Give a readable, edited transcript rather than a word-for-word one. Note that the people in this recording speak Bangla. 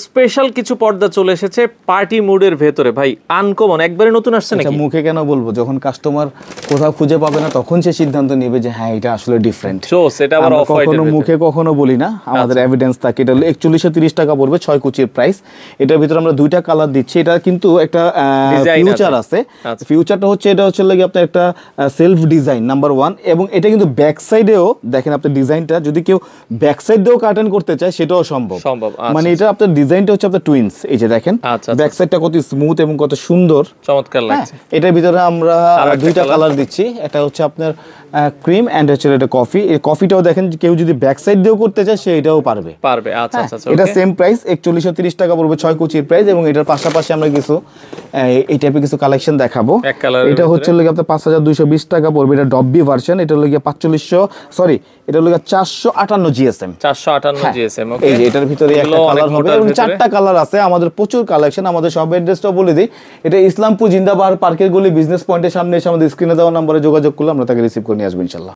স্পেশাল কিছু পর্দা চলে এসেছে পার্টি মুডের ভেতরে ভাই, আনকমন, একবারে নতুন আসছে নাকি? মুখে কেন বলবো, যখন কাস্টমার কোথাও খুঁজে পাবে না তখন সে সিদ্ধান্ত নেবে যে হ্যাঁ এটা আসলে ডিফারেন্ট। সেটা আবার অফ হোয়াইটের কখনো মুখে কখনো বলি না, আমাদের এভিডেন্স থাকে। এটা 4130 টাকা পড়বে, 6 কুচির প্রাইস। এটার ভিতরে আমরা দুইটা কালার দিচ্ছি। এটা কিন্তু একটা ফিউচার আছে। ফিউচারটা হচ্ছে, এটা হচ্ছে লাগে আপনার একটা সেলফ ডিজাইন নাম্বার 1, এবং এটা কিন্তু ব্যাক সাইডেও দেখেন আপনার ডিজাইনটা, যদি কেউ ব্যাক সাইড দিয়েও কার্টেন করতে চায় সেটাও সম্ভব। মানে এটা আপনার ডিজাইনটা হচ্ছে আপনার টুইনস, এই যে দেখেন ব্যাক সাইডটা কত স্মুথ এবং কত সুন্দর, চমৎকার লাগছে। এটার ভিতরে আমরা দুইটা কালার দিচ্ছি। এটা হচ্ছে আপনার ক্রিম এন্ড হচ্ছে এটা কফি। এই কফিটাও দেখেন, কেউ যদি ব্যাক সাইড দিয়েও করতে চায় সে এটাও পারবে। আচ্ছা আচ্ছা, এটা সেম প্রাইস 4130 টাকা পড়বে, 6 কুচির প্রাইস। এবং এটার পাশাপাশি আমরা কিছু এই টাইপের কিছু কালেকশন দেখাবো। এটা হচ্ছে লাগে আপনার 5220 টাকা পড়বে, এটা ডব্বি ভার্সন। এটা হলো গিয়ে এটা হলো 458 জিএসএম। 458 জিএসএম। এই যে এটার ভিতরে একটা কালার হবে এবং 4টা কালার আছে। আমাদের প্রচুর কালেকশন। আমাদের সব অ্যাড্রেসটাও বলে দিই, এটা ইসলামপুর জিন্দাবাদ পার্কের গলি বিজনেস পয়েন্টের সামনে এসে আমাদের স্ক্রিনে দেওয়া নম্বরে যোগাযোগ করলে আমরা তাকে রিসিভ করে নিয়ে আসবো ইনশাআল্লাহ।